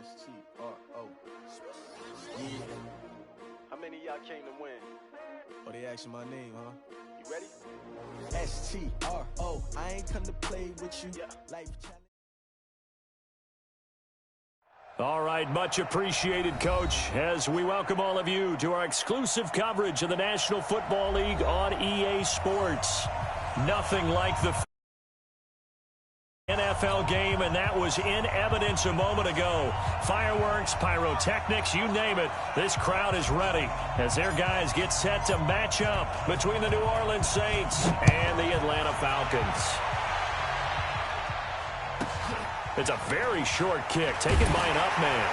S-T-R-O. Yeah. How many of y'all came to win? Oh, they asking my name, huh? You ready? S-T-R-O. I ain't come to play with you. Yeah. Life challenge. All right, much appreciated, Coach, as we welcome all of you to our exclusive coverage of the National Football League on EA Sports. Nothing like the NFL game, and that was in evidence a moment ago. Fireworks, pyrotechnics, you name it. This crowd is ready as their guys get set to match up between the New Orleans Saints and the Atlanta Falcons. It's a very short kick taken by an up man.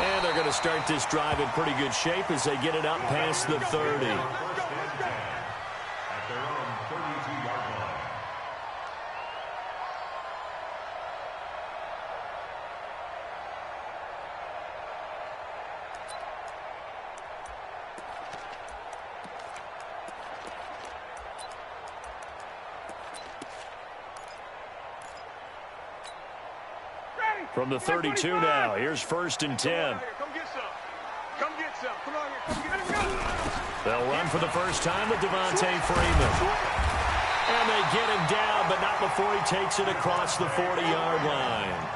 And they're going to start this drive in pretty good shape as they get it up past the 30. From the 32 now, here's 1st and 10. Come get some. Come get some. Come on here. Come get some. They'll run for the first time with Devontae Freeman. And they get him down, but not before he takes it across the 40-yard line.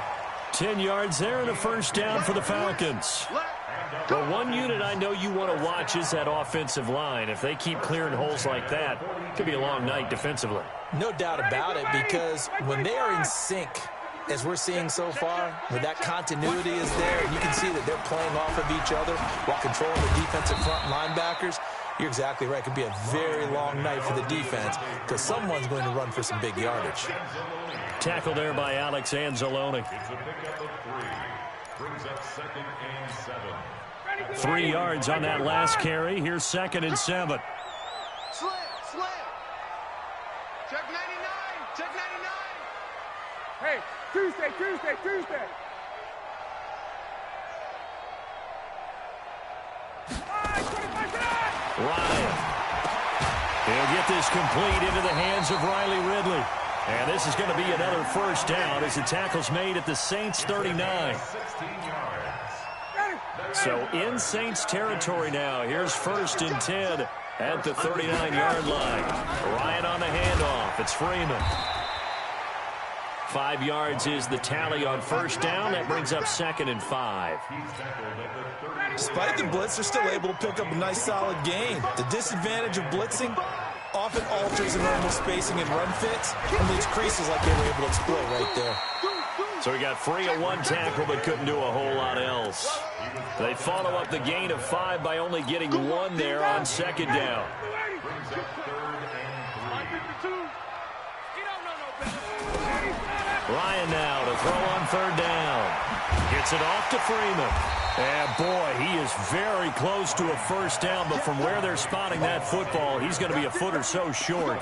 10 yards there and a first down for the Falcons. Well, one unit I know you want to watch is that offensive line. If they keep clearing holes like that, it could be a long night defensively. No doubt about it, because when they are in sync, as we're seeing so far, where that continuity is there, and you can see that they're playing off of each other while controlling the defensive front linebackers, you're exactly right. It could be a very long night for the defense because someone's going to run for some big yardage. Tackle there by Alex Anzalone. 3 yards on that last carry. Here's 2nd and 7. Slam. Check 99. Check 99. Hey, Tuesday. Ryan. He'll get this complete into the hands of Riley Ridley. And this is going to be another first down as the tackle's made at the Saints 39. So in Saints territory now. Here's 1st and 10 at the 39-yard line. Ryan on the handoff. It's Freeman. 5 yards is the tally on first down. That brings up 2nd and 5. Despite the blitz, they're still able to pick up a nice, solid gain. The disadvantage of blitzing often alters the normal spacing and run fits and leaves creases like they were able to exploit right there. So he got free of one tackle but couldn't do a whole lot else. They follow up the gain of 5 by only getting 1 there on 2nd down. Ryan now to throw on 3rd down. Gets it off to Freeman. And, boy, he is very close to a first down, but from where they're spotting that football, he's going to be a foot or so short.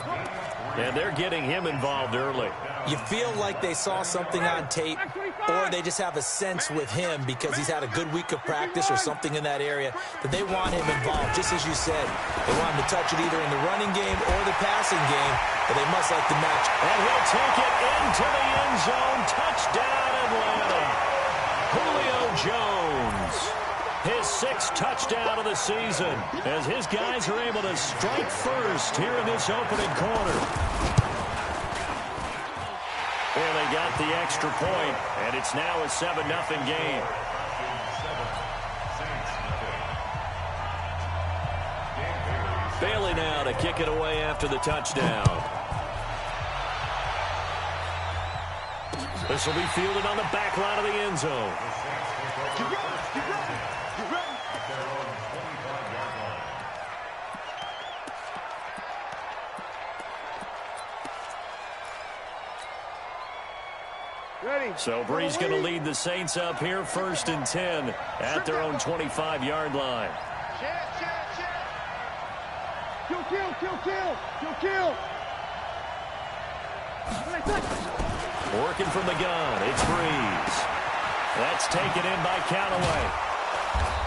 And they're getting him involved early. You feel like they saw something on tape, or they just have a sense with him because he's had a good week of practice or something in that area that they want him involved. Just as you said, they want him to touch it either in the running game or the passing game, but they must like the match. And he'll take it into the end zone. Touchdown, Atlanta. Julio Jones. His 6th touchdown of the season as his guys are able to strike first here in this opening quarter. Well, they got the extra point, and it's now a 7-0 game. Bailey now to kick it away after the touchdown. This will be fielded on the back line of the end zone. So Bree's going to lead the Saints up here 1st and 10 at their own 25-yard line. Kill. Working from the gun, it's Breeze. That's taken in by Callaway.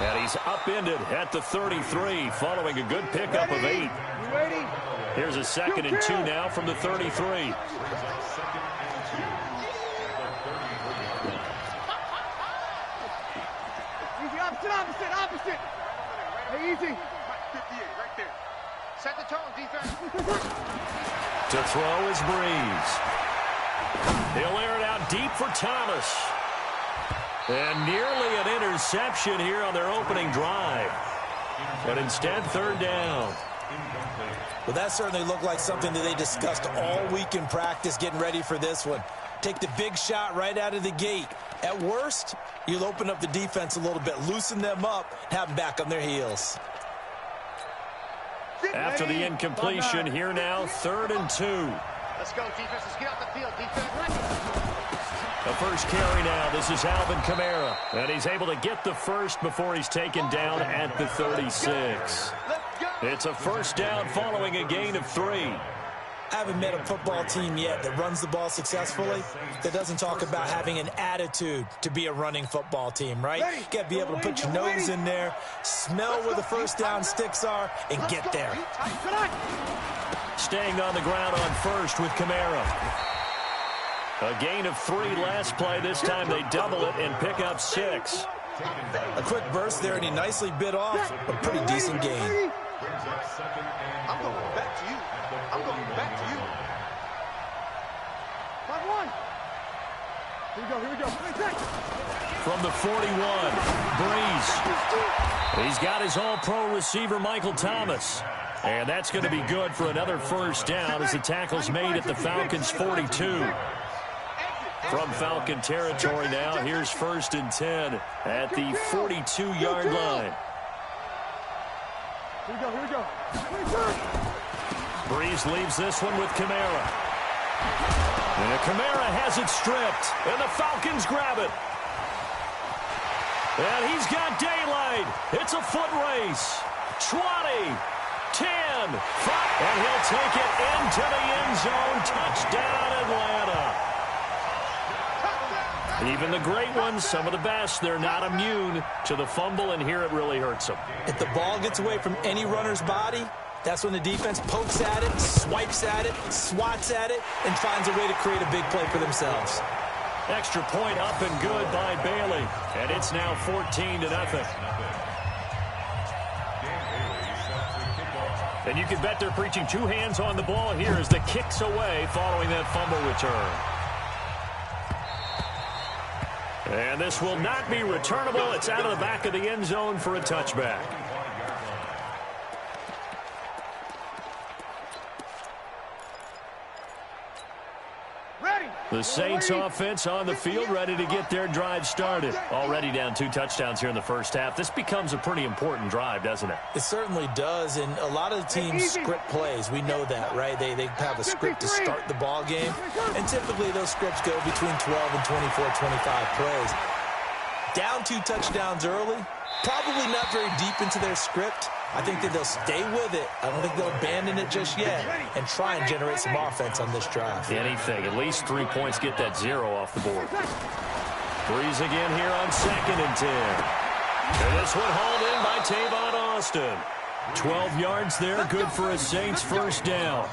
And he's upended at the 33 following a good pickup of 8. Here's a 2nd and 2 now from the 33. To throw is Breeze. He'll air it out deep for Thomas. And nearly an interception here on their opening drive. But instead, third down. Well, that certainly looked like something that they discussed all week in practice getting ready for this one. Take the big shot right out of the gate. At worst, you'll open up the defense a little bit, loosen them up, have them back on their heels. After the incompletion, here now, 3rd and 2. Let's go, defense. Let's get off the field, defense. The first carry now. This is Alvin Kamara. And he's able to get the first before he's taken down at the 36. It's a first down following a gain of 3. I haven't met a football team yet that runs the ball successfully that doesn't talk about having an attitude to be a running football team, right? You got to be able to put your nose in there, smell where the first down sticks are, and get there. Staying on the ground on first with Kamara. A gain of 3 last play. This time they double it and pick up 6. A quick burst there, and he nicely bit off a pretty decent gain. I'm going back to you. I'm going back to you. 5-1. Here we go. From the 41, Breeze. He's got his all-pro receiver, Michael Thomas. And that's going to be good for another first down as the tackle's made at the Falcons' 42. From Falcon territory now, here's 1st and 10 at the 42-yard line. Here we go. Breeze leaves this one with Kamara. And Kamara has it stripped, and the Falcons grab it. And he's got daylight. It's a foot race. 20, 10, 5, and he'll take it into the end zone. Touchdown, Atlanta. Even the great ones, some of the best, they're not immune to the fumble, and here it really hurts them. If the ball gets away from any runner's body, that's when the defense pokes at it, swipes at it, swats at it, and finds a way to create a big play for themselves. Extra point up and good by Bailey, and it's now 14-0. And you can bet they're preaching 2 hands on the ball here as the kick's away following that fumble return. And this will not be returnable. It's out of the back of the end zone for a touchback. The Saints offense on the field, ready to get their drive started. Already down 2 touchdowns here in the first half. This becomes a pretty important drive, doesn't it? It certainly does, and a lot of the teams script plays. We know that, right? They have a script to start the ball game, and typically those scripts go between 12 and 24, 25 plays. Down 2 touchdowns early, probably not very deep into their script. I think that they'll stay with it. I don't think they'll abandon it just yet and try and generate some offense on this drive. Anything. At least 3 points, get that 0 off the board. Breeze again here on 2nd and 10. And this one hauled in by Tavon Austin. 12 yards there, good for a Saints first down.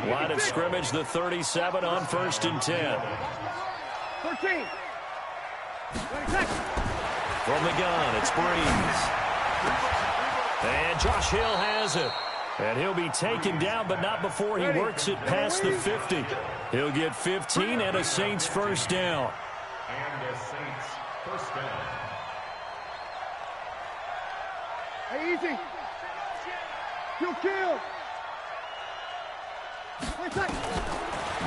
Line of scrimmage, the 37 on 1st and 10. 13. From the gun, it's Breeze. And Josh Hill has it. And he'll be taken down, but not before he works it past the 50. He'll get 15 and a Saints first down. Hey, easy. Kill.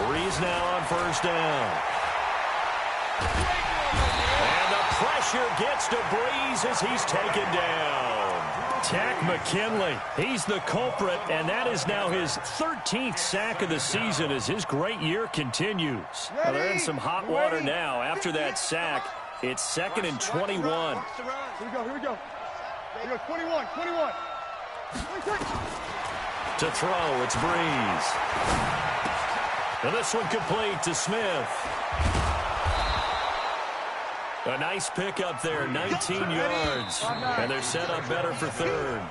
Breeze now on first down. And the pressure gets to Breeze as he's taken down. Tack McKinley, he's the culprit, and that is now his 13th sack of the season as his great year continues. Well, they're in some hot water now. After that sack, it's 2nd and 21. Here we go. 21. To throw, it's Breeze. And this one complete to Smith. A nice pickup there, 19 yards. And they're set up better for 3rd.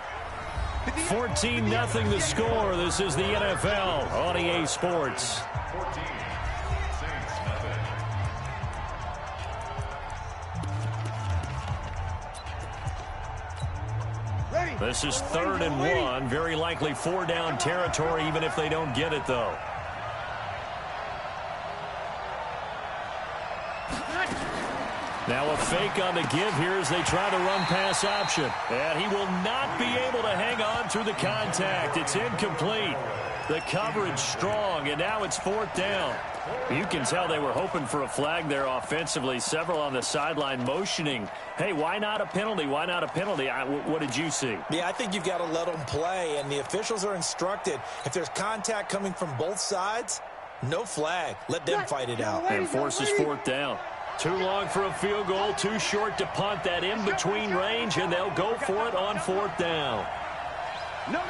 14-0 the score. This is the NFL on EA Sports. This is 3rd and 1. Very likely 4-down territory, even if they don't get it, though. Now a fake on the give here as they try to run pass option. And he will not be able to hang on through the contact. It's incomplete. The coverage strong, and now it's 4th down. You can tell they were hoping for a flag there offensively. Several on the sideline motioning, hey, why not a penalty? Why not a penalty? What did you see? Yeah, I think you've got to let them play, and the officials are instructed. If there's contact coming from both sides, no flag. Let them fight it out. And forces 4th down. Too long for a field goal, too short to punt that in-between range, and they'll go for it on 4th down. No.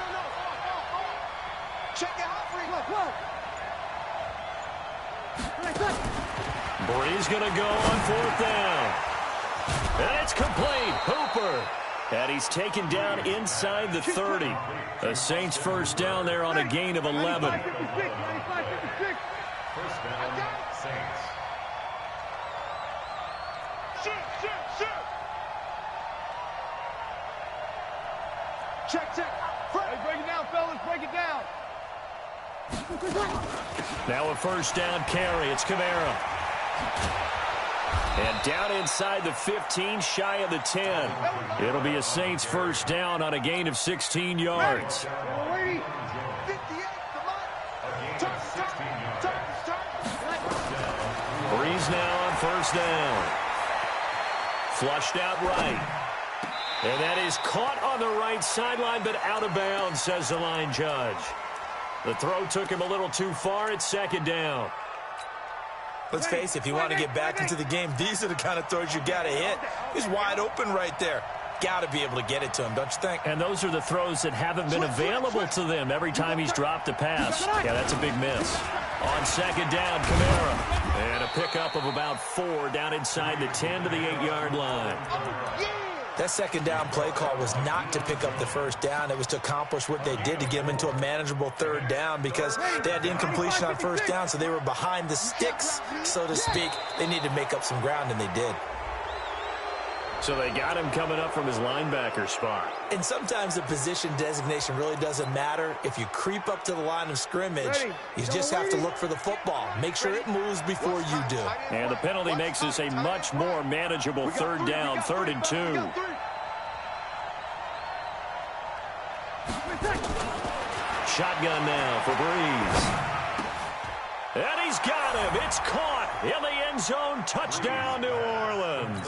Check it out, Bree's going to go on 4th down. And it's complete. Hooper. And he's taken down inside the 30. The Saints 1st down there on a gain of 11. First down, Saints. Shoot. Check. Hey, break it down, fellas. Break it down. Now a 1st down carry. It's Kamara. And down inside the 15, shy of the 10. It'll be a Saints 1st down on a gain of 16 yards. 58, come on. Turn. Breeze now on 1st down. Flushed out right. And that is caught on the right sideline, but out of bounds, says the line judge. The throw took him a little too far. It's 2nd down. Let's face it, if you want to get back into the game, these are the kind of throws you got to hit. He's wide open right there. Got to be able to get it to him, don't you think? And those are the throws that haven't been available to them every time he's dropped a pass. Yeah, that's a big miss. On 2nd down, Kamara. And a pickup of about 4 down inside the 10 to the 8-yard line. That 2nd down play call was not to pick up the 1st down. It was to accomplish what they did to get them into a manageable 3rd down because they had incompletion on 1st down, so they were behind the sticks, so to speak. They needed to make up some ground, and they did. So they got him coming up from his linebacker spot. And sometimes the position designation really doesn't matter. If you creep up to the line of scrimmage, you just have to look for the football. Make sure it moves before you do. And the penalty makes this a much more manageable 3rd down, 3rd and 2. Shotgun now for Breeze. And he's got him. It's caught in the end zone. Touchdown, New Orleans.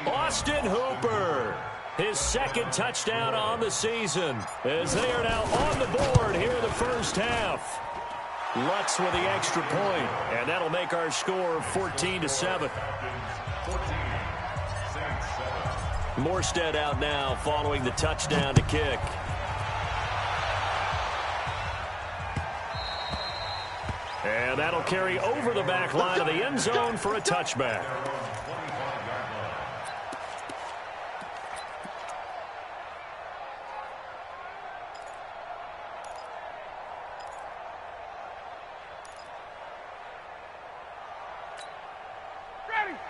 Austin Hooper, his 2nd touchdown on the season, as they are now on the board here in the 1st half. Lutz with the extra point, and that'll make our score 14-7. Morstead out now following the touchdown to kick. And that'll carry over the back line of the end zone for a touchback.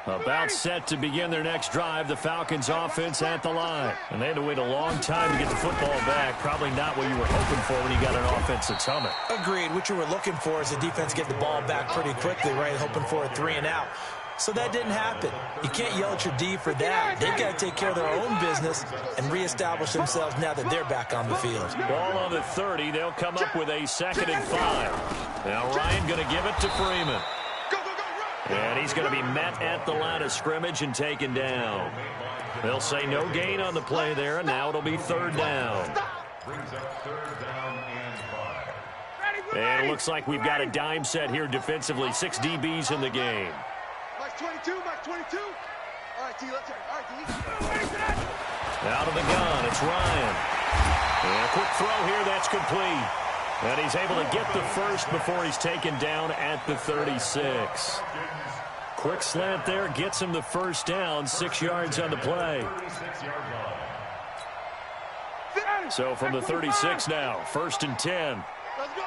About set to begin their next drive, the Falcons offense at the line. And they had to wait a long time to get the football back. Probably not what you were hoping for when you got an offense that's humming. Agreed. What you were looking for is the defense get the ball back pretty quickly, right? Hoping for a 3 and out. So that didn't happen. You can't yell at your D for that. They've got to take care of their own business and reestablish themselves now that they're back on the field. Ball on the 30. They'll come up with a 2nd and 5. Now Ryan going to give it to Freeman. And he's going to be met at the line of scrimmage and taken down. They'll say no gain on the play there, and now it'll be 3rd down. And it looks like we've got a dime set here defensively. 6 DBs in the game. Max 22. All right, T, let's turn. All right, T. Out of the gun, it's Ryan. And a quick throw here, that's complete. And he's able to get the first before he's taken down at the 36. Quick slant there, gets him the 1st down, 6 yards on the play. So from the 36 now, 1st and 10. Let's go.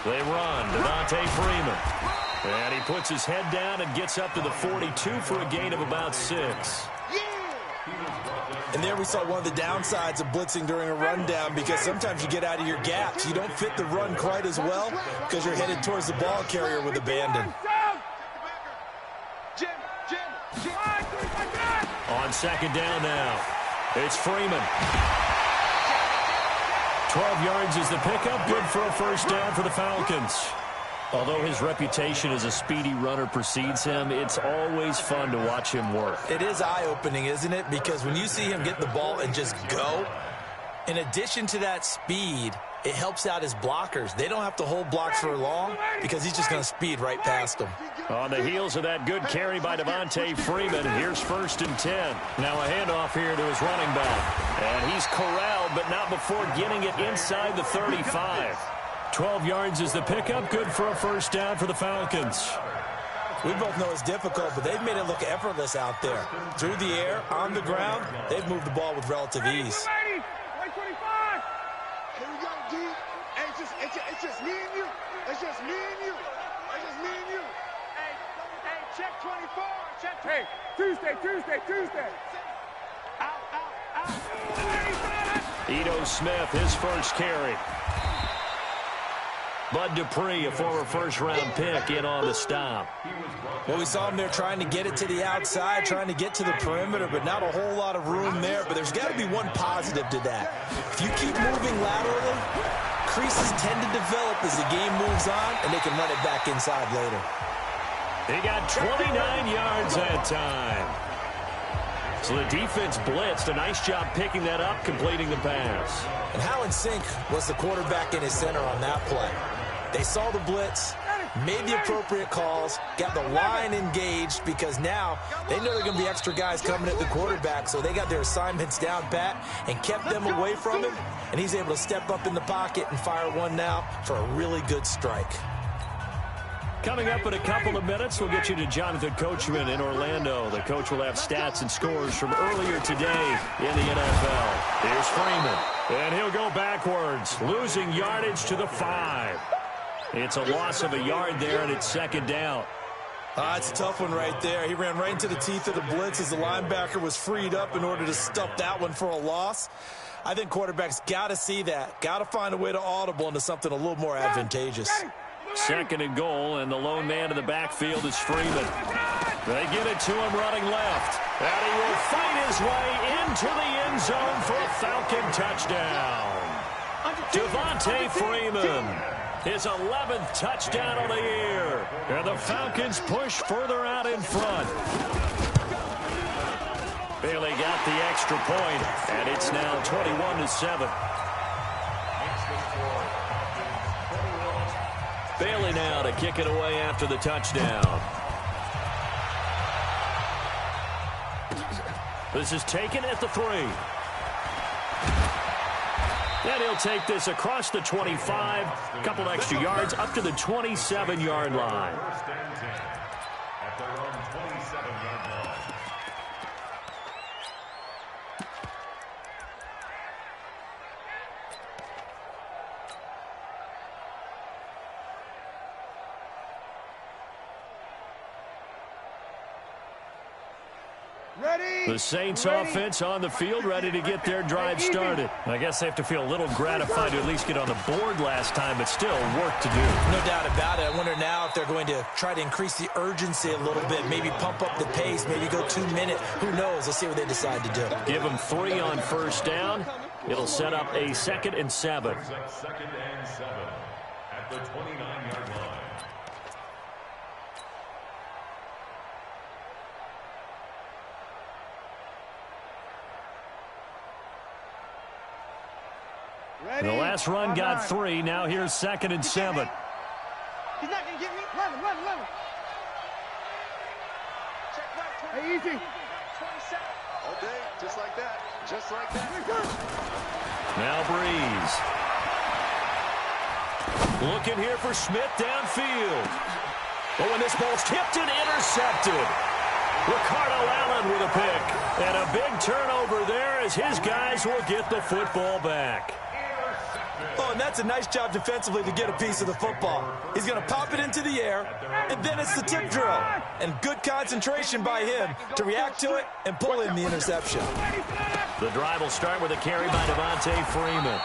They run, Devontae Freeman. And he puts his head down and gets up to the 42 for a gain of about 6. Yeah! And there we saw one of the downsides of blitzing during a rundown, because sometimes you get out of your gaps. You don't fit the run quite as well because you're headed towards the ball carrier with abandon. On second down now, it's Freeman. 12 yards is the pickup, good for a first down for the Falcons. Although his reputation as a speedy runner precedes him, it's always fun to watch him work. It is eye-opening, isn't it? Because when you see him get the ball and just go, in addition to that speed, it helps out his blockers. They don't have to hold blocks for long because he's just going to speed right past them. On the heels of that good carry by Devontae Freeman, here's 1st and 10. Now a handoff here to his running back. And he's corralled, but not before getting it inside the 35. 12 yards is the pickup, good for a first down for the Falcons. We both know it's difficult, but they've made it look effortless out there. Through the air, on the ground, they've moved the ball with relative ease. Here we go, D. Hey, it's just me and you. It's just me and you. It's just me and you. Hey, check 24. Check 24. Hey, Tuesday. Out. Ito Smith, his first carry. Bud Dupree, a former first-round pick, in on the stop. Well, we saw him there trying to get it to the outside, trying to get to the perimeter, but not a whole lot of room there. But there's got to be one positive to that. If you keep moving laterally, creases tend to develop as the game moves on, and they can run it back inside later. He got 29 yards that time. So the defense blitzed. A nice job picking that up, completing the pass. And how in sync was the quarterback and his center on that play? They saw the blitz, made the appropriate calls, got the line engaged, because now they know there are going to be extra guys coming at the quarterback, so they got their assignments down pat and kept them away from him, and he's able to step up in the pocket and fire one now for a really good strike. Coming up in a couple of minutes, we'll get you to Jonathan Coachman in Orlando. The coach will have stats and scores from earlier today in the NFL. Here's Freeman, and he'll go backwards, losing yardage to the 5. It's a loss of a yard there, and it's second down. It's a tough one right there. He ran right into the teeth of the blitz as the linebacker was freed up in order to stuff that one for a loss. I think quarterbacks got to see that, got to find a way to audible into something a little more advantageous. Second and goal, and the lone man in the backfield is Freeman. They get it to him running left, and he will fight his way into the end zone for a Falcon touchdown. Devontae Freeman, his 11th touchdown of the year, and the Falcons push further out in front. Bailey got the extra point, and it's now 21-7. Bailey now to kick it away after the touchdown. This is taken at the 3. And he'll take this across the 25, a couple extra yards up to the 27-yard line. The Saints offense on the field, ready to get their drive started. I guess they have to feel a little gratified to at least get on the board last time, but still work to do. No doubt about it. I wonder now if they're going to try to increase the urgency a little bit, maybe pump up the pace, maybe go 2-minute. Who knows? Let's see what they decide to do. Give them 3 on first down. It'll set up a 2nd and 7. 2nd and 7 at the 29-yard line. The last run got 3. Now here's 2nd and 7. He's not going to get me. Run. Check right. Hey, easy. 27. All day, just like that. Now Breeze. Looking here for Smith downfield. Oh, and this ball's tipped and intercepted. Ricardo Allen with a pick. And a big turnover there as his guys will get the football back. Oh, and that's a nice job defensively to get a piece of the football. He's going to pop it into the air, and then it's the tip drill. And good concentration by him to react to it and pull in the interception. The drive will start with a carry by Devontae Freeman.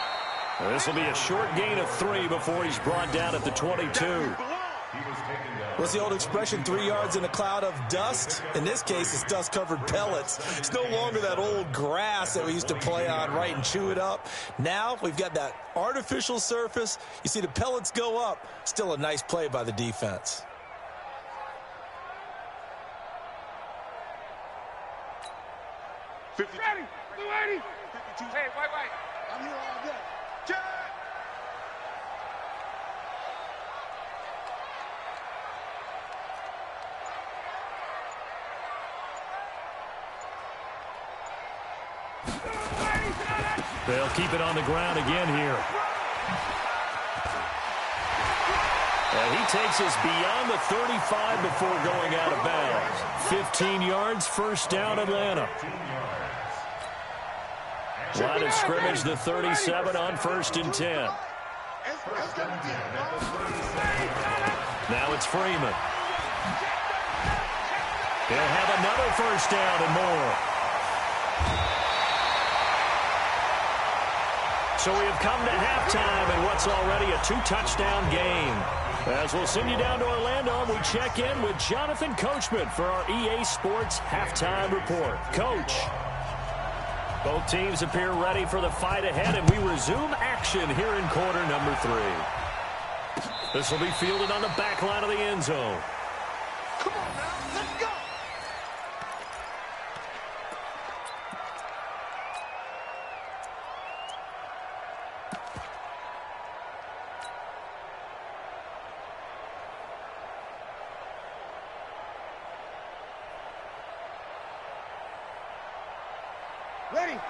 This will be a short gain of 3 before he's brought down at the 22. What's the old expression, 3 yards in a cloud of dust? In this case, it's dust-covered pellets. It's no longer that old grass that we used to play on, right, and chew it up. Now we've got that artificial surface. You see the pellets go up. Still a nice play by the defense. Ready, 280. Hey, wait. I'm here all day. Check. They'll keep it on the ground again here. And he takes us beyond the 35 before going out of bounds. 15 yards, first down, Atlanta. Line of scrimmage, the 37 on 1st and 10. Now it's Freeman. He'll have another first down and more. So we have come to halftime in what's already a 2-touchdown game. As we'll send you down to Orlando, we check in with Jonathan Coachman for our EA Sports Halftime Report. Coach. Both teams appear ready for the fight ahead, and we resume action here in quarter number 3. This will be fielded on the back line of the end zone. Come on now, let's go.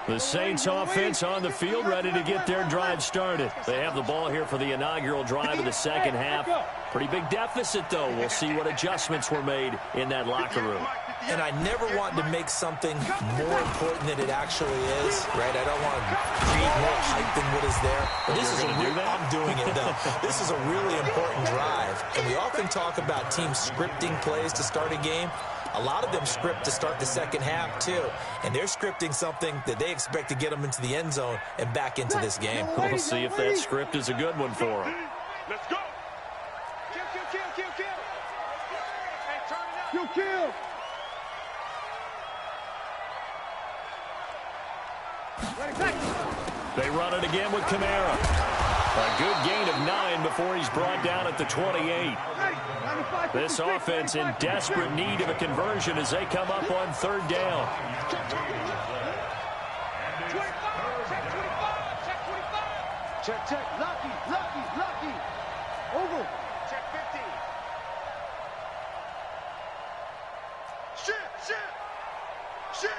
The Saints offense on the field, ready to get their drive started. They have the ball here for the inaugural drive of the second half. Pretty big deficit, though. We'll see what adjustments were made in that locker room. And I never want to make something more important than it actually is, right? I don't want to create more hype than what is there. But this is I'm doing it, though. This is a really important drive. And we often talk about teams scripting plays to start a game. A lot of them script to start the second half, too. And they're scripting something that they expect to get them into the end zone and back into this game. We'll see if that script is a good one for them. Let's go. Kill. Hey, turn it up. Kill. They run it again with Kamara. A good gain of 9 before he's brought down at the 28. This offense in desperate need of a conversion as they come up on 3rd down. Check. Lucky. Over. Check 50. Shit.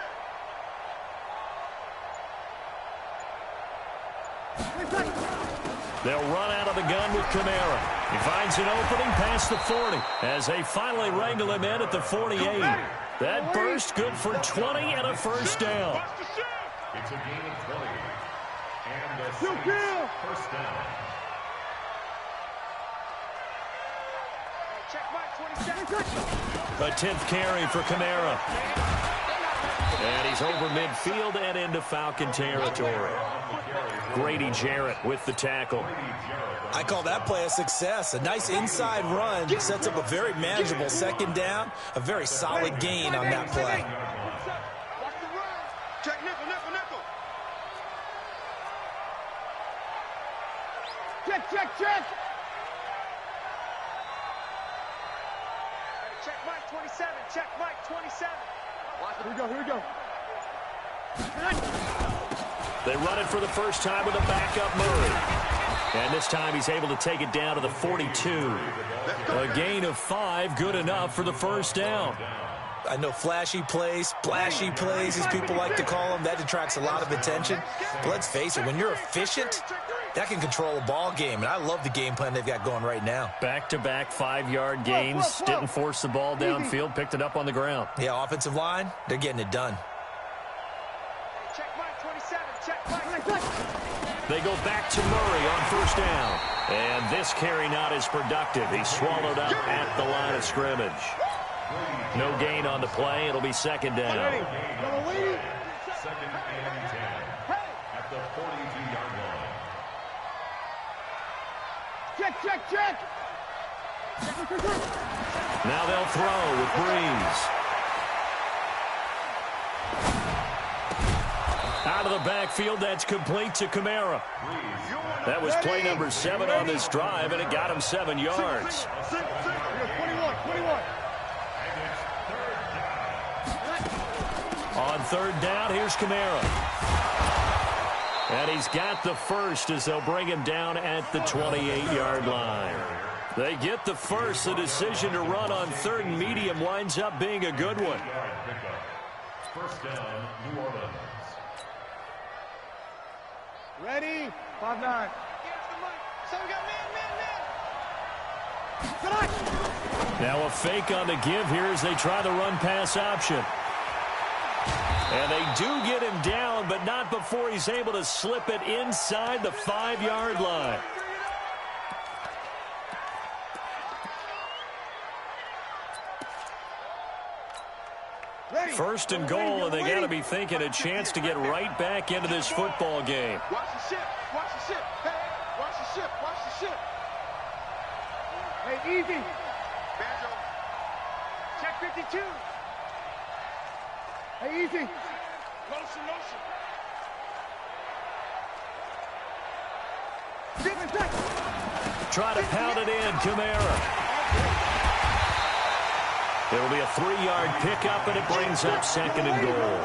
They'll run out of the gun with Kamara. He finds an opening past the 40 as they finally wrangle him in at the 48. That burst good for 20 and a first down. It's a gain of 20. And the Saints first down. A 10th carry for Kamara. And he's over midfield and into Falcon territory. Grady Jarrett with the tackle. I call that play a success. A nice inside run sets up a very manageable second down. A very solid gain on that play. Check nickel. Check. Check Mike 27. Check Mike 27. Here we go. They run it for the first time with a backup Murray. And this time he's able to take it down to the 42. A gain of 5, good enough for the first down. I know flashy plays, splashy plays, as people like to call them, that attracts a lot of attention. But let's face it, when you're efficient, that can control a ball game. And I love the game plan they've got going right now. Back-to-back 5-yard gains. Didn't force the ball downfield, picked it up on the ground. Yeah, offensive line, they're getting it done. Check Mike 27. Check Mike. They go back to Murray on first down. And this carry not as productive. He's swallowed up at the line of scrimmage. No gain on the play. It'll be second down. Second and 10 at the 42-yard line. Check. Now they'll throw with Breeze. Out of the backfield, that's complete to Kamara. That was play number 7 on this drive, and it got him 7 yards. 21. On third down, here's Kamara. And he's got the first as they'll bring him down at the 28-yard line. They get the first. The decision to run on third and medium winds up being a good one. First down, New Orleans. Ready? 5-9. Now a fake on the give here as they try the run-pass option. And they do get him down, but not before he's able to slip it inside the 5-yard line. First and goal, and they got to be thinking a chance to get right back into this football game. Watch the ship. Hey, watch the ship. Hey, easy. Banjo. Check 52. Hey, easy. Motion. Try to pound it in, Kamara. It'll be a 3-yard pickup, and it brings up second and goal.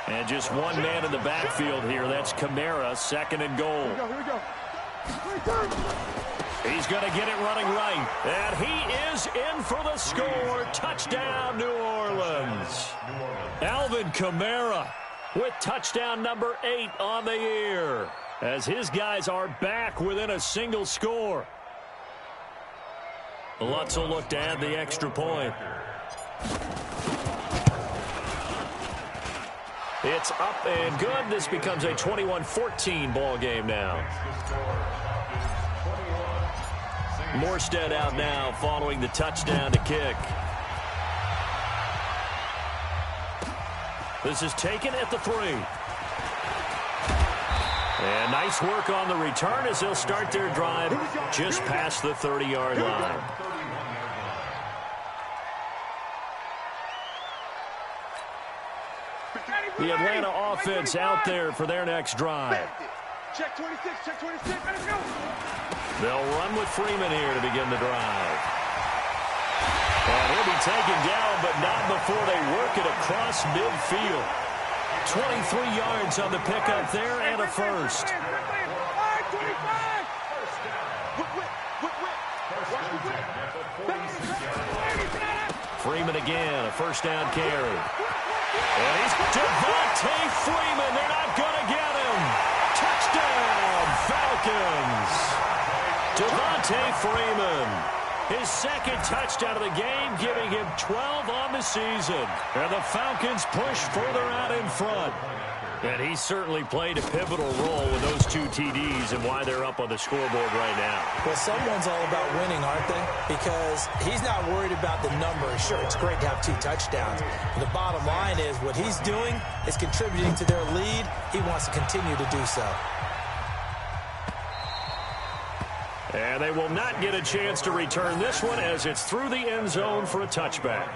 And just one man in the backfield here. That's Kamara, second and goal. Here we go. He's going to get it running right. And he is in for the score. Touchdown, New Orleans. Alvin Kamara with touchdown number 8 on the year, as his guys are back within a single score. Lutz will look to add the extra point. It's up and good. This becomes a 21-14 ball game now. Morstead out now following the touchdown to kick. This is taken at the 3. And nice work on the return as they'll start their drive just past the 30-yard line. The Atlanta offense out there for their next drive. Check 26. Let's go. They'll run with Freeman here to begin the drive. And he'll be taken down, but not before they work it across midfield. 23 yards on the pickup there and a first. Freeman again, a first down carry. And he's Devontae Freeman. They're not going to get him. Touchdown, Falcons. Devontae Freeman, his second touchdown of the game, giving him 12 on the season. And the Falcons push further out in front. And he certainly played a pivotal role with those 2 TDs and why they're up on the scoreboard right now. Well, someone's all about winning, aren't they? Because he's not worried about the numbers. Sure, it's great to have 2 touchdowns. But the bottom line is what he's doing is contributing to their lead. He wants to continue to do so. And they will not get a chance to return this one as it's through the end zone for a touchback.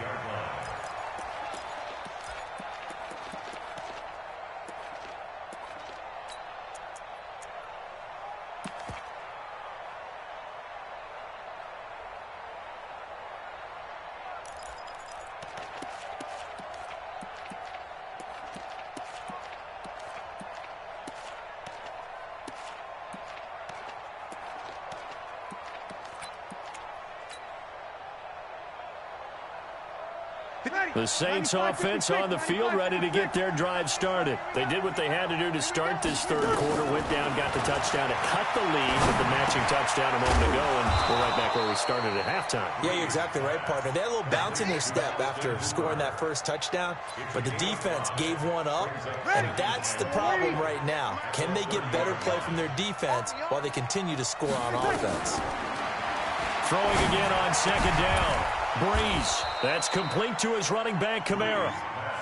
The Saints offense on the field, ready to get their drive started. They did what they had to do to start this third quarter, went down, got the touchdown to cut the lead with the matching touchdown a moment ago, and we're right back where we started at halftime. Yeah, you're exactly right, partner. They had a little bounce in their step after scoring that first touchdown, but the defense gave one up, and that's the problem right now. Can they get better play from their defense while they continue to score on offense? Throwing again on second down. Breeze. That's complete to his running back, Kamara.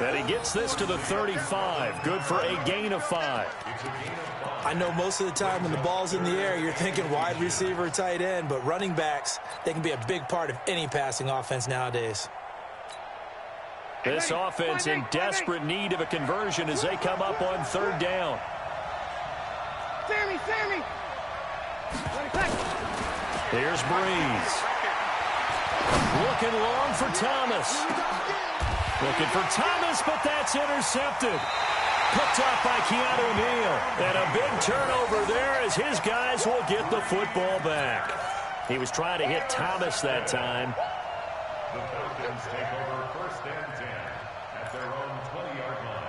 And he gets this to the 35. Good for a gain of 5. I know most of the time when the ball's in the air, you're thinking wide receiver or tight end, but running backs, they can be a big part of any passing offense nowadays. This offense in desperate need of a conversion as they come up on 3rd down. Sammy! Here's Breeze. Looking long for Thomas. Looking for Thomas, but that's intercepted. Picked up by Keanu Neal. And a big turnover there as his guys will get the football back. He was trying to hit Thomas that time. The Falcons take over 1st and 10 at their own 20-yard line.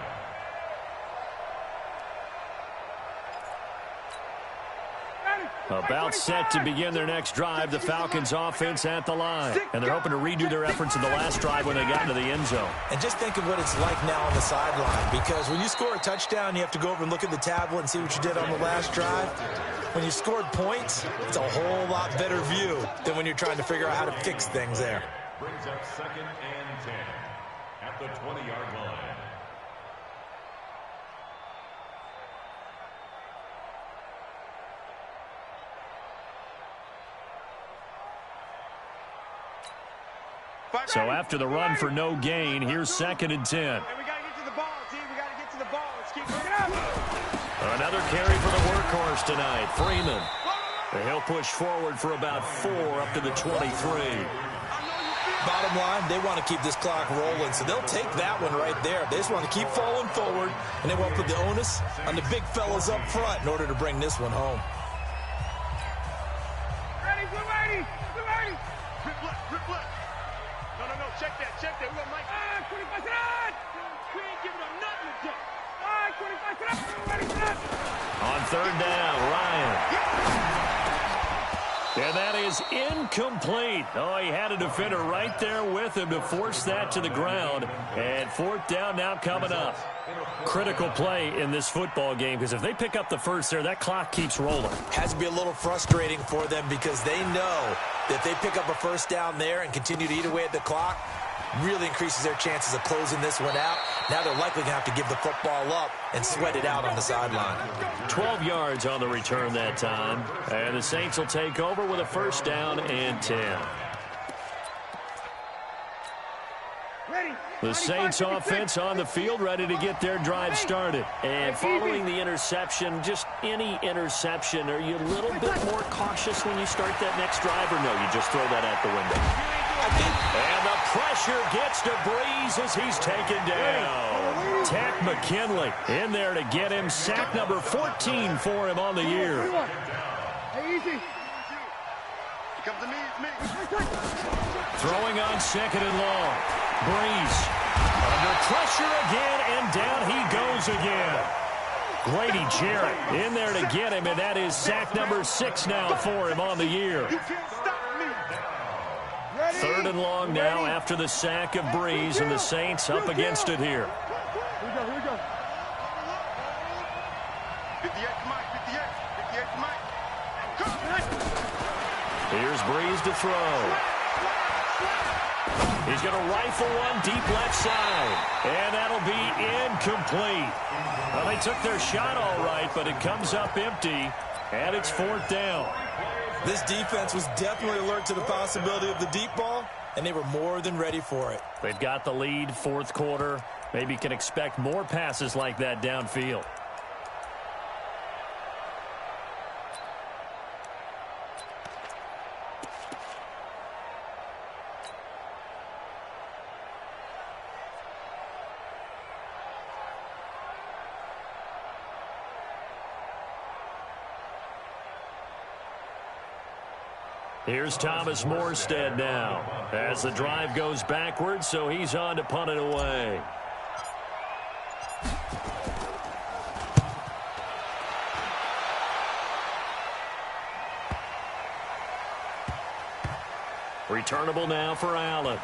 About set to begin their next drive, the Falcons offense at the line. And they're hoping to redo their efforts in the last drive when they got into the end zone. And just think of what it's like now on the sideline, because when you score a touchdown, you have to go over and look at the tablet and see what you did on the last drive. When you scored points, it's a whole lot better view than when you're trying to figure out how to fix things there. Brings up 2nd and 10 at the 20-yard line. So after the run for no gain, here's 2nd and 10. Hey, we got to get to the ball, T. We got to get to the ball. Let's keep moving up. Another carry for the workhorse tonight, Freeman. And he'll push forward for about 4 up to the 23. Bottom line, they want to keep this clock rolling, so they'll take that one right there. They just want to keep falling forward, and they want to put the onus on the big fellas up front in order to bring this one home. Ready, blue lady. Rip left. No, check that. We got Mike. 25 set. We ain't giving up nothing today. 25 set. Ready, set. On 3rd down, Ryan. And that is incomplete. Oh, he had a defender right there with him to force that to the ground. And 4th down now coming up. Critical play in this football game, because if they pick up the first there, that clock keeps rolling. Has to be a little frustrating for them because they know that if they pick up a 1st down there and continue to eat away at the clock, really increases their chances of closing this one out. Now they're likely going to have to give the football up and sweat it out on the sideline. 12 yards on the return that time. And the Saints will take over with a 1st down and 10. The Saints offense on the field, ready to get their drive started. And following the interception, just any interception, are you a little bit more cautious when you start that next drive, or no, you just throw that out the window? And the pressure gets to Breeze as he's taken down. Tack McKinley in there to get him. Sack number 14 for him on the year. Hey, easy. Come to me, it's me. Throwing on 2nd and long. Breeze under pressure again, and down he goes again. Grady Jarrett in there to get him, and that is sack number 6 now for him on the year. 3rd and long now after the sack of Breeze, and the Saints up against it here. Here we go. 58 Mike. Here's Breeze to throw. He's going to rifle one deep left side, and that'll be incomplete. Well, they took their shot all right, but it comes up empty, and it's 4th down. This defense was definitely alert to the possibility of the deep ball, and they were more than ready for it. They've got the lead, 4th quarter. Maybe can expect more passes like that downfield. Here's Thomas Morstead now as the drive goes backwards, so he's on to punt it away. Returnable now for Allen.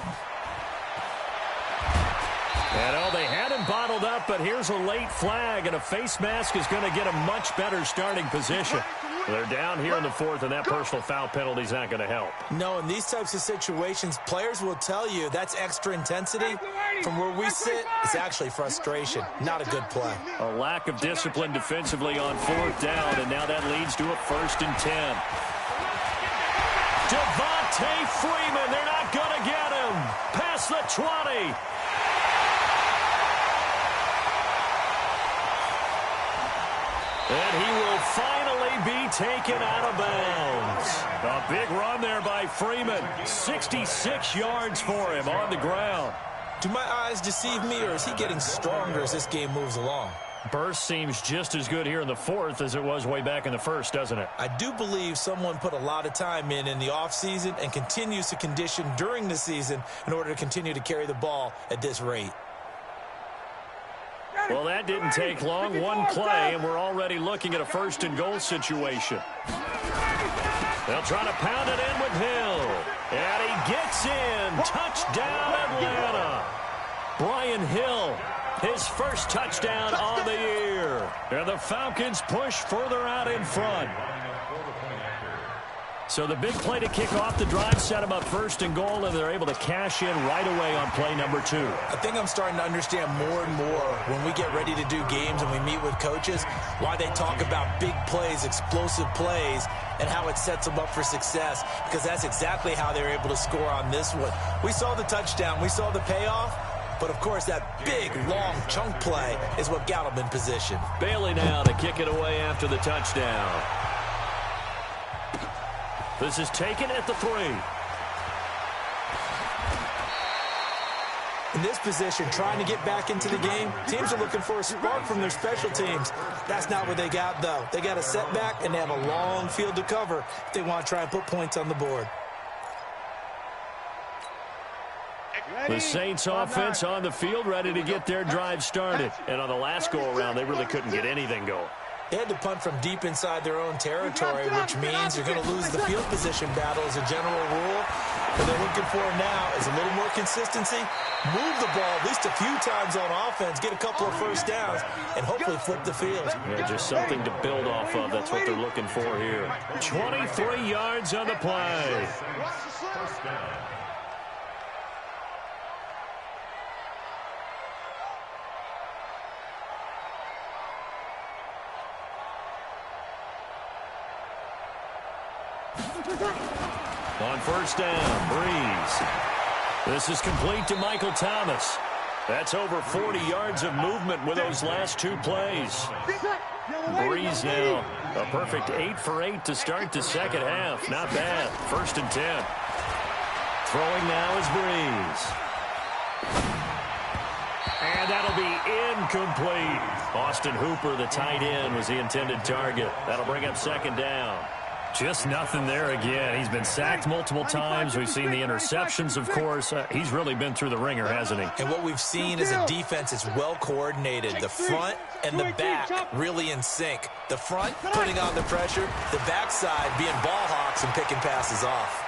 And they had him bottled up, but here's a late flag, and a face mask is going to get a much better starting position. They're down here in the fourth, and that personal foul penalty is not going to help. No, in these types of situations, players will tell you that's extra intensity. From where we sit, it's actually frustration. Not a good play. A lack of discipline defensively on fourth down, and now that leads to a 1st and 10. Devontae Freeman, they're not going to get him. Past the 20. And he will finally be taken out of bounds. A big run there by Freeman. 66 yards for him on the ground. Do my eyes deceive me, or is he getting stronger as this game moves along? Burst seems just as good here in the fourth as it was way back in the first, doesn't it? I do believe someone put a lot of time in the offseason and continues to condition during the season in order to continue to carry the ball at this rate. Well, that didn't take long. One play, and we're already looking at a 1st and goal situation. They'll try to pound it in with Hill. And he gets in. Touchdown, Atlanta. Brian Hill, his first touchdown on the year. And the Falcons push further out in front. So the big play to kick off the drive set them up 1st and goal, and they're able to cash in right away on play number 2. I think I'm starting to understand more and more when we get ready to do games and we meet with coaches why they talk about big plays, explosive plays, and how it sets them up for success, because that's exactly how they're able to score on this one. We saw the touchdown. We saw the payoff. But, of course, that big, long chunk play is what got them in position. Bailey now to kick it away after the touchdown. This is taken at the 3. In this position, trying to get back into the game, teams are looking for a spark from their special teams. That's not what they got, though. They got a setback, and they have a long field to cover if they want to try and put points on the board. The Saints offense on the field, ready to get their drive started. And on the last go-around, they really couldn't get anything going. They had to punt from deep inside their own territory, which means you're going to lose the field position battle as a general rule. What they're looking for now is a little more consistency, move the ball at least a few times on offense, get a couple of 1st downs, and hopefully flip the field. Yeah, just something to build off of. That's what they're looking for here. 23 yards on the play. On 1st down, Breeze. This is complete to Michael Thomas. That's over 40 yards of movement with those last 2 plays. Breeze now a perfect 8 for 8 to start the second half. Not bad. 1st and 10. Throwing now is Breeze. And that'll be incomplete. Austin Hooper, the tight end, was the intended target. That'll bring up 2nd down. Just nothing there again. He's been sacked multiple times. We've seen the interceptions, of course. He's really been through the ringer, hasn't he? And what we've seen is a defense that's well coordinated. The front and the back really in sync. The front putting on the pressure. The backside being ball hawks and picking passes off.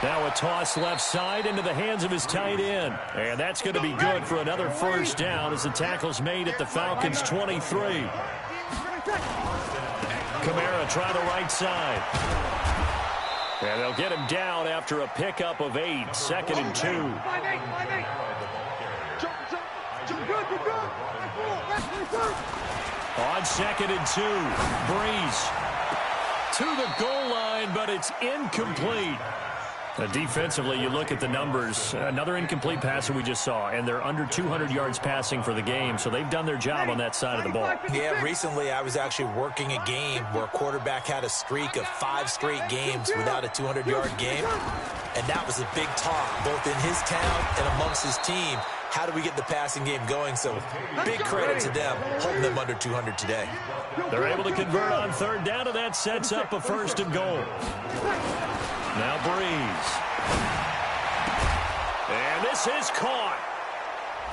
Now a toss left side into the hands of his tight end. And that's going to be good for another 1st down as the tackle's made at the Falcons' 23. Kamara try the right side. And they'll get him down after a pickup of 8. 2nd and 2. On 2nd and 2. Breeze to the goal line, but it's incomplete. Defensively, you look at the numbers. Another incomplete pass that we just saw, and they're under 200 yards passing for the game, so they've done their job on that side of the ball. Yeah, recently I was actually working a game where a quarterback had a streak of 5 straight games without a 200-yard game, and that was a big talk, both in his town and amongst his team. How do we get the passing game going? So big credit to them, holding them under 200 today. They're able to convert on 3rd down, and that sets up a 1st and goal. Now Breeze. And this is caught.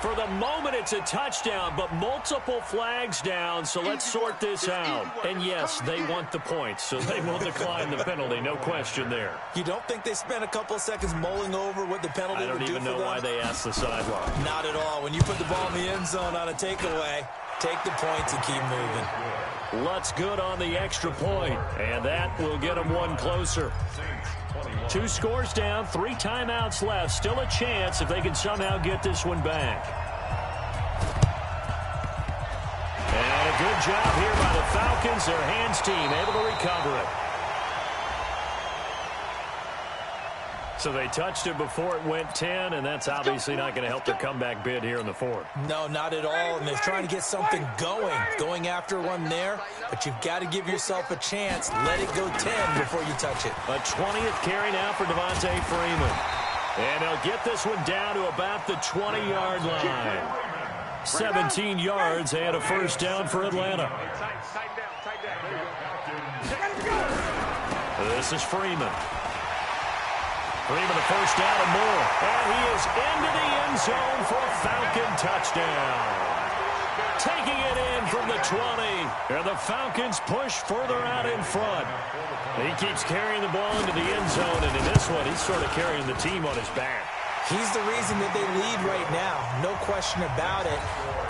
For the moment, it's a touchdown, but multiple flags down, so let's sort this out. And yes, they want the points, so they will decline the penalty, no question there. You don't think they spent a couple of seconds mulling over what the penalty would do for them? I don't even know why they asked the sideline. Not at all. When you put the ball in the end zone on a takeaway, Take the points and keep moving. Lutz good on the extra point, and that will get them one closer. 2 scores down, 3 timeouts left. Still a chance if they can somehow get this one back. And a good job here by the Falcons. Their hands team able to recover it. So they touched it before it went 10, and that's obviously not going to help their comeback bid here in the 4th. No, not at all, and they're trying to get something going after one there, but you've got to give yourself a chance. Let it go 10 before you touch it. A 20th carry now for Devontae Freeman. And they'll get this one down to about the 20-yard line. 17 yards and a first down for Atlanta. This is Freeman. Freeman a first down and more. And he is into the end zone for a Falcon touchdown. Taking it in from the 20. And the Falcons push further out in front. He keeps carrying the ball into the end zone. And in this one, he's sort of carrying the team on his back. He's the reason that they lead right now. No question about it.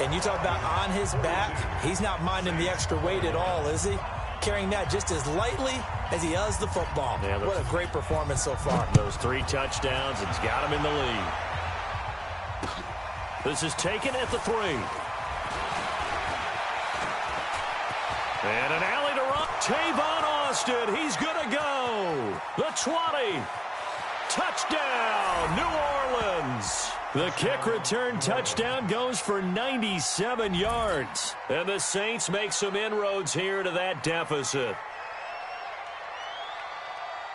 And you talk about on his back, he's not minding the extra weight at all, is he? Carrying that just as lightly as he does the football. Yeah, what a great performance so far. Those 3 touchdowns, it's got him in the lead. This is taken at the 3. And an alley to run. Tavon Austin, he's going to go. The 20. Touchdown, New Orleans. The kick return touchdown goes for 97 yards. And the Saints make some inroads here to that deficit.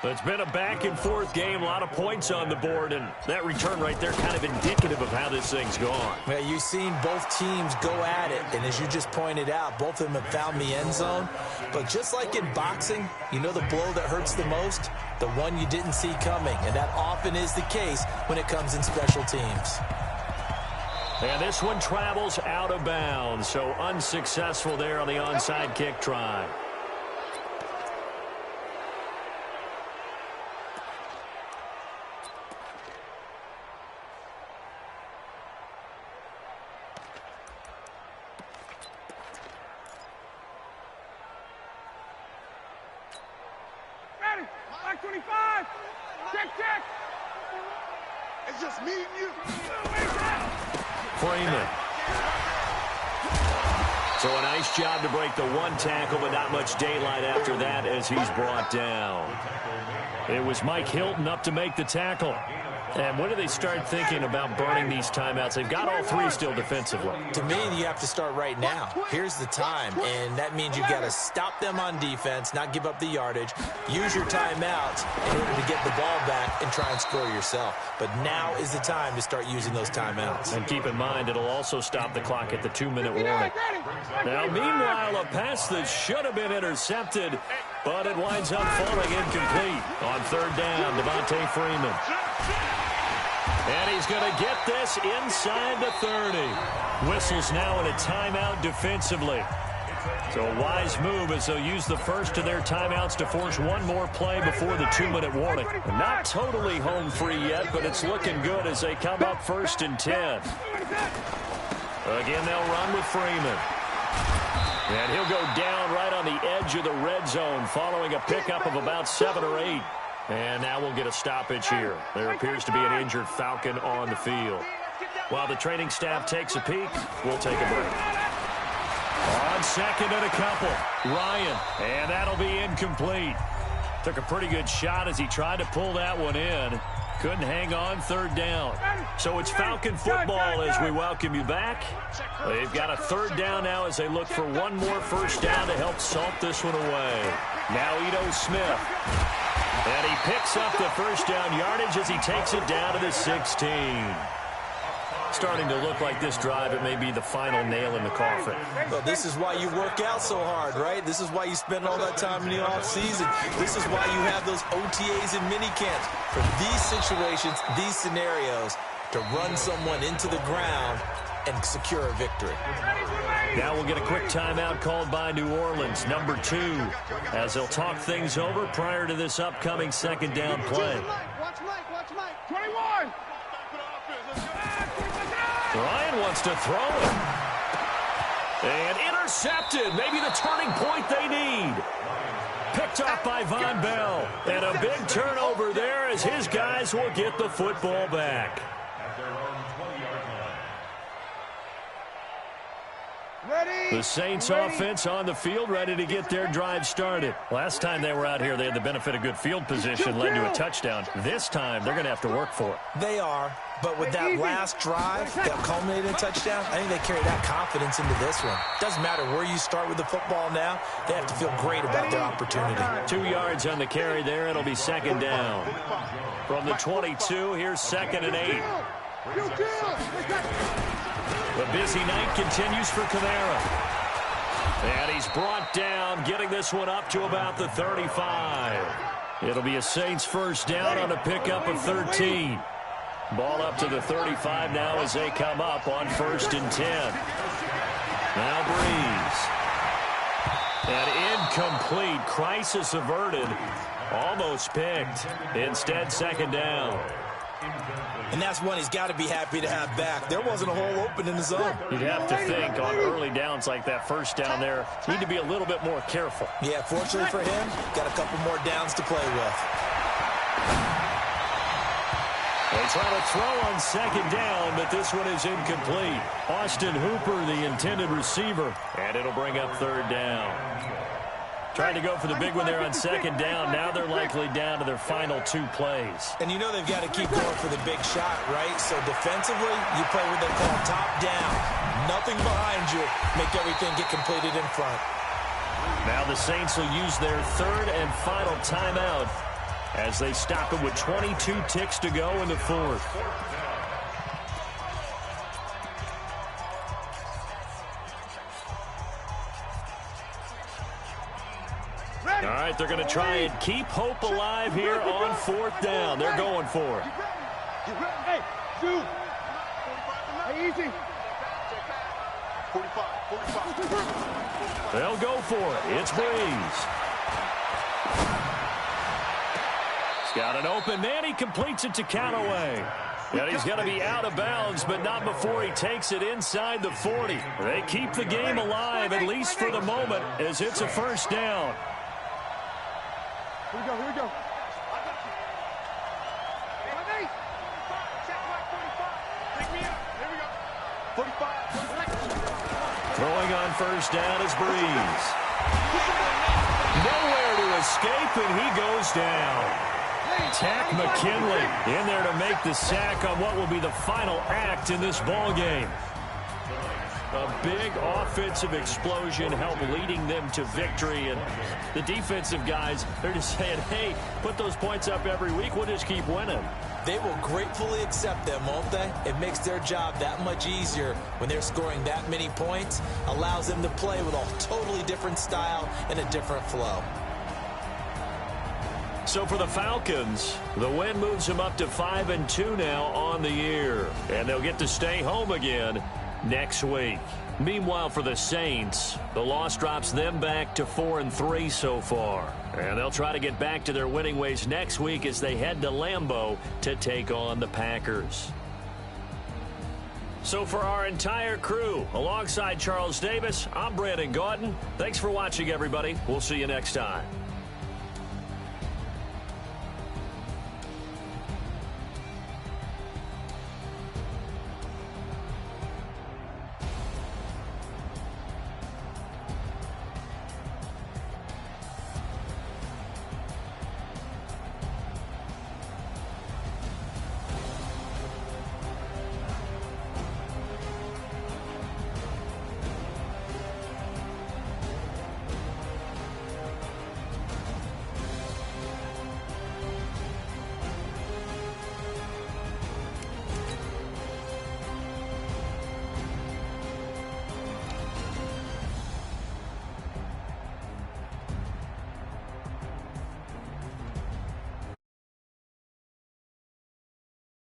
It's been a back-and-forth game, a lot of points on the board, and that return right there kind of indicative of how this thing's gone. Well, you've seen both teams go at it, and as you just pointed out, both of them have found the end zone. But just like in boxing, you know the blow that hurts the most? The one you didn't see coming, and that often is the case when it comes in special teams. And this one travels out of bounds, so unsuccessful there on the onside kick try. Black 25. Check. It's just me and you. Freeman. So a nice job to break the 1 tackle, but not much daylight after that as he's brought down. It was Mike Hilton up to make the tackle. And when do they start thinking about burning these timeouts? They've got all 3 still defensively. To me, you have to start right now. Here's the time, and that means you've got to stop them on defense, not give up the yardage, use your timeouts in order to get the ball back and try and score yourself. But now is the time to start using those timeouts. And keep in mind, it'll also stop the clock at the 2-minute warning. Now, meanwhile, a pass that should have been intercepted, but it winds up falling incomplete. On 3rd down, Devontae Freeman. And he's going to get this inside the 30. Whistles now in a timeout defensively. So a wise move as they'll use the first of their timeouts to force one more play before the 2-minute warning. Not totally home free yet, but it's looking good as they come up 1st and 10. Again, they'll run with Freeman. And he'll go down right on the edge of the red zone following a pickup of about 7 or 8. And now we'll get a stoppage here. There appears to be an injured Falcon on the field. While the training staff takes a peek, we'll take a break. On 2nd and a couple, Ryan, and that'll be incomplete. Took a pretty good shot as he tried to pull that one in. Couldn't hang on 3rd down. So it's Falcon football as we welcome you back. They've got a 3rd down now as they look for one more first down to help salt this one away. Now Ito Smith. And he picks up the first down yardage as he takes it down to the 16. Starting to look like this drive, it may be the final nail in the coffin. Well, this is why you work out so hard, right? This is why you spend all that time in the offseason. This is why you have those OTAs and minicamps. For these situations, these scenarios, to run someone into the ground and secure a victory. Now we'll get a quick timeout called by New Orleans, number 2, as they'll talk things over prior to this upcoming 2nd down play. Watch Mike. 21. Ryan wants to throw it. And intercepted. Maybe the turning point they need. Picked off by Von Bell. And a big turnover there as his guys will get the football back. At their own 20-yard line. Ready? The Saints offense on the field, ready to get their drive started. Last time they were out here, they had the benefit of good field position, led to a touchdown. This time, they're going to have to work for it. They are, but with that last drive that culminated in a touchdown, I think they carry that confidence into this one. Doesn't matter where you start with the football now, they have to feel great about their opportunity. 2 yards on the carry there. It'll be second down. From the 22, here's 2nd and 8. The busy night continues for Kamara. And he's brought down, getting this one up to about the 35. It'll be a Saints first down on a pickup of 13. Ball up to the 35 now as they come up on 1st and 10. Now Breeze. And incomplete. Crisis averted. Almost picked. Instead, 2nd down. And that's one he's got to be happy to have back. There wasn't a hole open in the zone. You'd have to think on early downs like that first down there, need to be a little bit more careful. Yeah, fortunately for him, got a couple more downs to play with. They try to throw on 2nd down, but this one is incomplete. Austin Hooper, the intended receiver, and it'll bring up 3rd down. Trying to go for the big one there on 2nd down. Now they're likely down to their final 2 plays. And you know they've got to keep going for the big shot, right? So defensively, you play what they call top down. Nothing behind you. Make everything get completed in front. Now the Saints will use their 3rd and final timeout as they stop it with 22 ticks to go in the 4th. All right, they're going to try and keep hope alive here on 4th down. They're going for it. Hey, shoot. Hey, easy. They'll go for it. It's Breeze. He's got an open man. He completes it to Callaway. And he's going to be out of bounds, but not before he takes it inside the 40. They keep the game alive, at least for the moment, as it's a 1st down. Here we go, here we go. Throwing on 1st down is Breeze. Nowhere to escape, and he goes down. Tack McKinley in there to make the sack on what will be the final act in this ball game. A big offensive explosion helped leading them to victory. And the defensive guys, they're just saying, hey, put those points up every week. We'll just keep winning. They will gratefully accept them, won't they? It makes their job that much easier when they're scoring that many points. Allows them to play with a totally different style and a different flow. So for the Falcons, the win moves them up to 5-2 now on the year. And they'll get to stay home again next week. Meanwhile, for the Saints, the loss drops them back to 4-3 so far. And they'll try to get back to their winning ways next week as they head to Lambeau to take on the Packers. So for our entire crew, alongside Charles Davis, I'm Brandon Gautin. Thanks for watching, everybody. We'll see you next time.